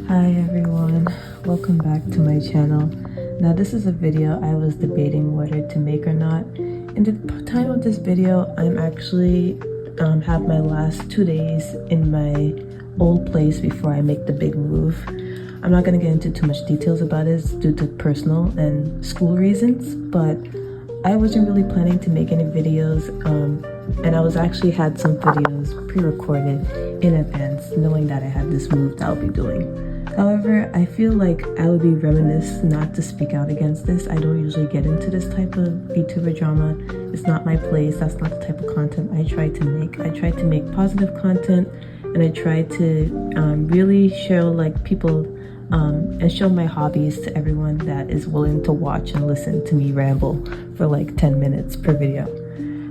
Hi everyone, welcome back to my channel. Now this is a video I was debating whether to make or not. In the time of this video, I'm actually have my last 2 days in my old place before I make the big move. I'm not going to get into too much details about it due to personal and school reasons, but I wasn't really planning to make any videos, and I was actually had some videos pre-recorded in advance, knowing that I had this move that I'll be doing. However, I feel like I would be remiss not to speak out against this. I don't usually get into this type of VTuber drama. It's not my place. That's not the type of content I try to make. I try to make positive content, and I try to really show like people and show my hobbies to everyone that is willing to watch and listen to me ramble for like 10 minutes per video.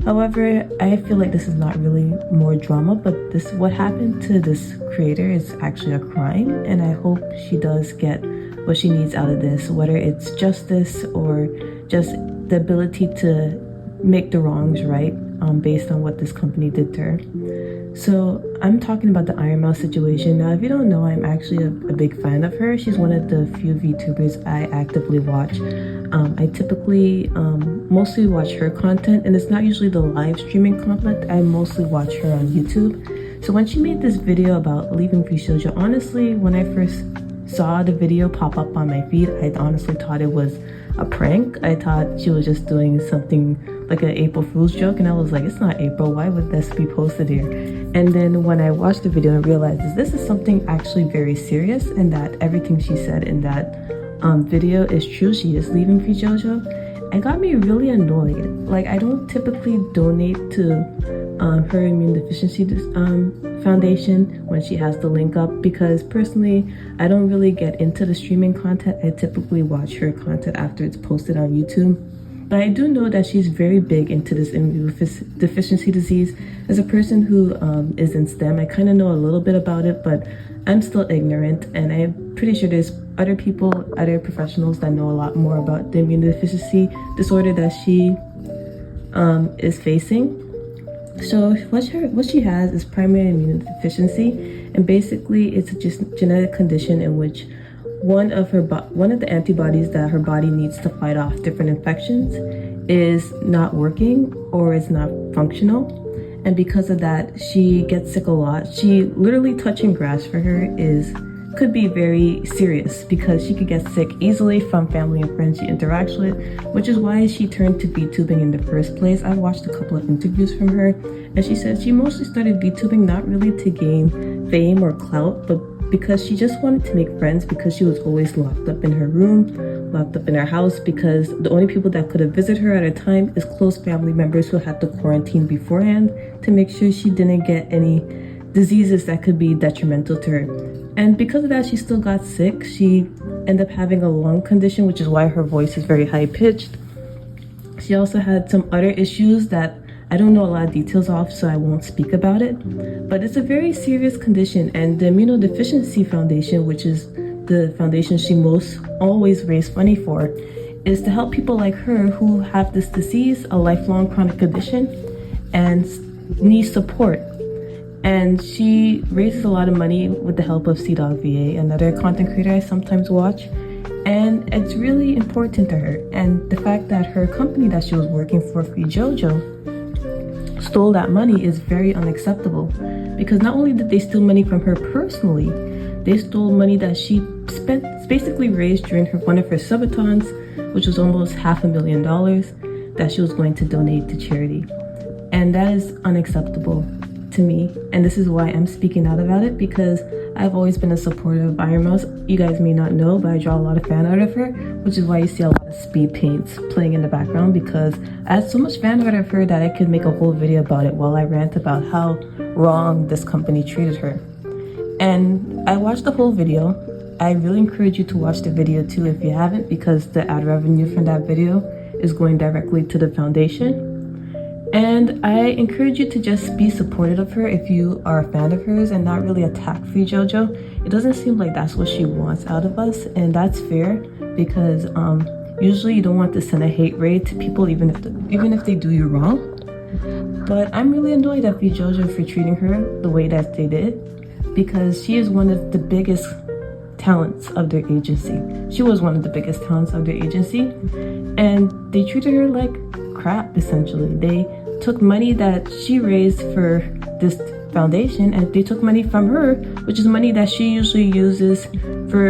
However, I feel like this is not really more drama, but what happened to this creator is actually a crime, and I hope she does get what she needs out of this, whether it's justice or just the ability to make the wrongs right based on what this company did to her. So I'm talking about the Ironmouse Situation. Now, if you don't know, I'm actually a big fan of her. She's one of the few VTubers I actively watch. I typically mostly watch her content, and it's not usually the live streaming content. I mostly watch her on YouTube. So when she made this video about leaving VShojo, honestly, when I first saw the video pop up on my feed, I honestly thought it was a prank. I thought she was just doing something like an April Fool's joke, and I was like, it's not April, why would this be posted here? And then when I watched the video, I realized this is something actually very serious, and that everything she said in that video is true. She is leaving VShojo. It got me really annoyed. Like, I don't typically donate to her immune deficiency foundation when she has the link up, because personally I don't really get into the streaming content. I typically watch her content after it's posted on YouTube. But I do know that she's very big into this immune deficiency disease. As a person who is in STEM, I kind of know a little bit about it, but I'm still ignorant, and I'm pretty sure there's other people, other professionals that know a lot more about the immune deficiency disorder that she is facing. So what she has is primary immune deficiency, and basically it's just a genetic condition in which one of the antibodies that her body needs to fight off different infections is not working or is not functional. And because of that, she gets sick a lot. She literally, touching grass for her could be very serious, because she could get sick easily from family and friends she interacts with, which is why she turned to VTubing in the first place. I watched a couple of interviews from her, and she said she mostly started VTubing not really to gain fame or clout, but because she just wanted to make friends, because she was always locked up in her room, locked up in her house, because the only people that could have visited her at a time is close family members who had to quarantine beforehand to make sure she didn't get any diseases that could be detrimental to her. And because of that, she still got sick. She ended up having a lung condition, which is why her voice is very high-pitched. She also had some other issues that I don't know a lot of details of, so I won't speak about it. But it's a very serious condition, and the Immunodeficiency Foundation, which is the foundation she most always raised money for, is to help people like her who have this disease, a lifelong chronic condition, and need support. And she raises a lot of money with the help of CDogVA, another content creator I sometimes watch. And it's really important to her. And the fact that her company that she was working for, VShojo, stole that money is very unacceptable. Because not only did they steal money from her personally, they stole money that she basically raised during one of her subathons, which was almost $500,000 that she was going to donate to charity. And that is unacceptable to me, and this is why I'm speaking out about it, because I've always been a supporter of Ironmouse. You guys may not know, but I draw a lot of fan art of her, which is why you see a lot of speed paints playing in the background, because I had so much fan art of her that I could make a whole video about it while I rant about how wrong this company treated her. And I watched the whole video. I really encourage you to watch the video too if you haven't, because the ad revenue from that video is going directly to the foundation. And I encourage you to just be supportive of her if you are a fan of hers, and not really attack VShojo. It doesn't seem like that's what she wants out of us, and that's fair, because usually you don't want to send a hate raid to people even if they do you wrong. But I'm really annoyed at VShojo for treating her the way that they did, because she is one of the biggest talents of their agency. She was one of the biggest talents of their agency, and they treated her like crap, essentially. They took money that she raised for this foundation, and they took money from her, which is money that she usually uses for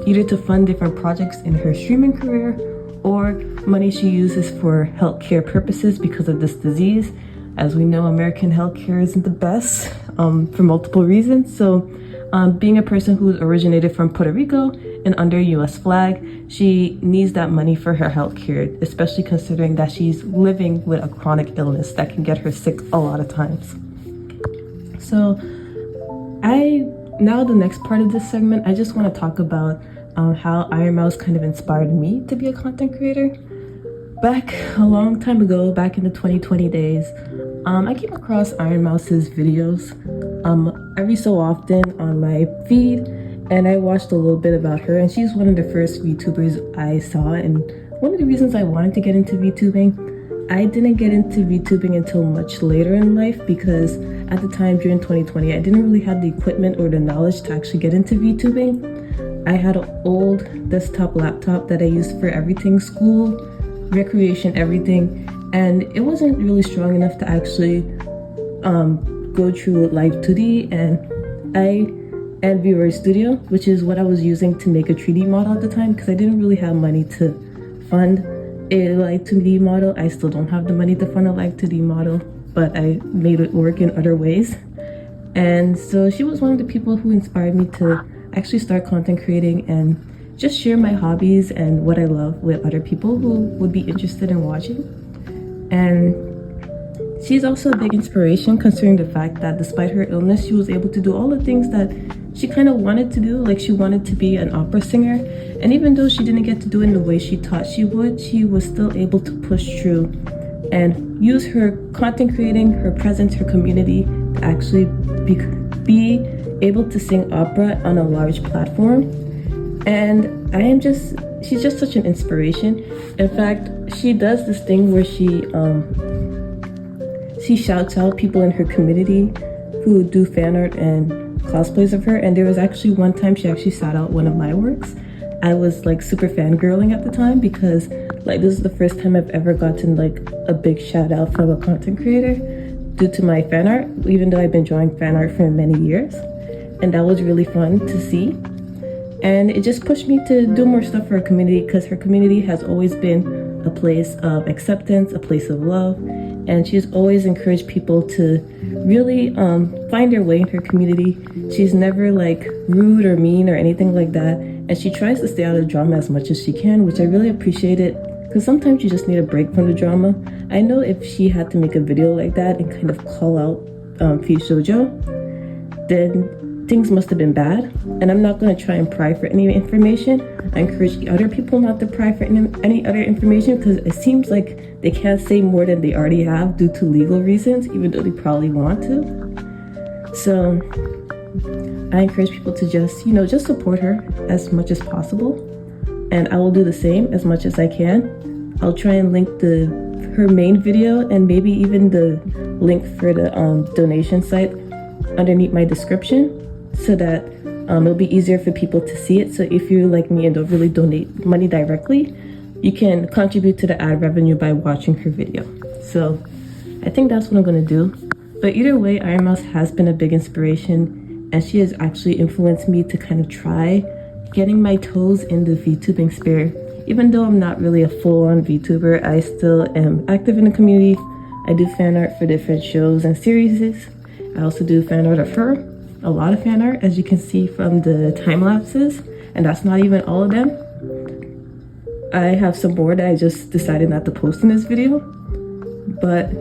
either to fund different projects in her streaming career, or money she uses for healthcare purposes because of this disease. As we know, American healthcare isn't the best for multiple reasons. So being a person who's originated from Puerto Rico and under US flag, she needs that money for her healthcare, especially considering that she's living with a chronic illness that can get her sick a lot of times. So now the next part of this segment, I just want to talk about how Ironmouse kind of inspired me to be a content creator. Back a long time ago, back in the 2020 days, I came across Ironmouse's videos every so often on my feed, and I watched a little bit about her, and she's one of the first VTubers I saw. And one of the reasons I wanted to get into VTubing, I didn't get into VTubing until much later in life, because at the time during 2020, I didn't really have the equipment or the knowledge to actually get into VTubing. I had an old desktop laptop that I used for everything, school, recreation, everything, and it wasn't really strong enough to actually go through Live 2D and Viewer Studio, which is what I was using to make a 3D model at the time, because I didn't really have money to fund a Live 2D model. I still don't have the money to fund a Live 2D model, but I made it work in other ways. And so she was one of the people who inspired me to actually start content creating and just share my hobbies and what I love with other people who would be interested in watching. And she's also a big inspiration, considering the fact that despite her illness, she was able to do all the things that she kind of wanted to do. Like, she wanted to be an opera singer, and even though she didn't get to do it in the way she thought she would, she was still able to push through and use her content creating, her presence, her community to actually be able to sing opera on a large platform. And she's just such an inspiration. In fact, she does this thing where she shouts out people in her community who do fan art and cosplays of her. And there was actually one time she actually shout out one of my works. I was like super fangirling at the time, because like this is the first time I've ever gotten like a big shout out from a content creator due to my fan art, even though I've been drawing fan art for many years. And that was really fun to see. And it just pushed me to do more stuff for her community, because her community has always been a place of acceptance, a place of love. And she's always encouraged people to really find their way in her community. She's never like rude or mean or anything like that. And she tries to stay out of drama as much as she can, which I really appreciate it, because sometimes you just need a break from the drama. I know if she had to make a video like that and kind of call out Fee Shoujo, then things must have been bad. And I'm not going to try and pry for any information. I encourage other people not to pry for any other information, because it seems like they can't say more than they already have due to legal reasons, even though they probably want to. So I encourage people to just support her as much as possible. And I will do the same as much as I can. I'll try and link her main video and maybe even the link for the donation site underneath my description, so that it'll be easier for people to see it. So if you're like me and don't really donate money directly, you can contribute to the ad revenue by watching her video. So I think that's what I'm going to do. But either way, Ironmouse has been a big inspiration, and she has actually influenced me to kind of try getting my toes in the VTubing sphere. Even though I'm not really a full-on VTuber, I still am active in the community. I do fan art for different shows and series. I also do fan art of her. A lot of fan art, as you can see from the time lapses, and that's not even all of them. I have some more that I just decided not to post in this video, but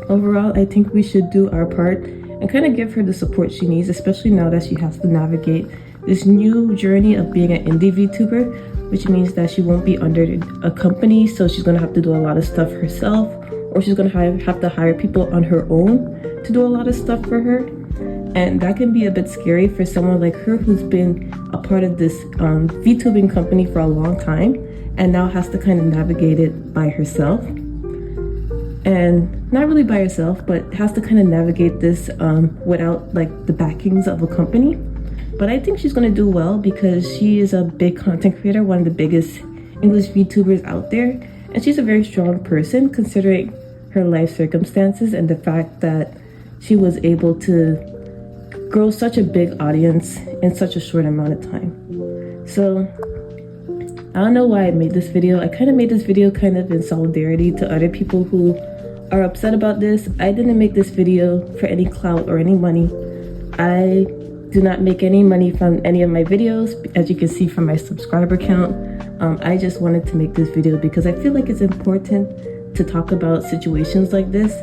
overall I think we should do our part and kind of give her the support she needs, especially now that she has to navigate this new journey of being an indie VTuber, which means that she won't be under a company, so she's going to have to do a lot of stuff herself, or she's going to have to hire people on her own to do a lot of stuff for her. And that can be a bit scary for someone like her, who's been a part of this VTubing company for a long time and now has to kind of navigate it by herself. And not really by herself, but has to kind of navigate this without like the backings of a company. but I think she's gonna do well because she is a big content creator, one of the biggest English VTubers out there, and she's a very strong person considering her life circumstances and the fact that she was able to grow such a big audience in such a short amount of time. So I don't know why I made this video. I kind of made this video kind of in solidarity to other people who are upset about this. I didn't make this video for any clout or any money. I do not make any money from any of my videos, as you can see from my subscriber count. I just wanted to make this video because I feel like it's important to talk about situations like this.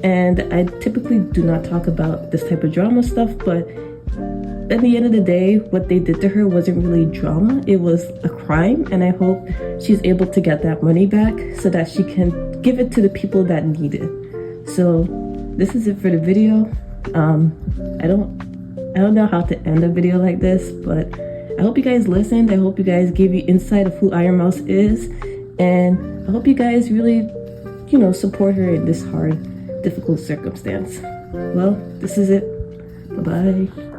And I typically do not talk about this type of drama stuff, but at the end of the day, what they did to her wasn't really drama. It was a crime, and I hope she's able to get that money back so that she can give it to the people that need it. So this is it for the video. I don't know how to end a video like this, but I hope you guys listened. I hope you guys gave you insight of who Ironmouse is, and I hope you guys really, support her in this hard, difficult circumstance. Well, this is it. Bye-bye.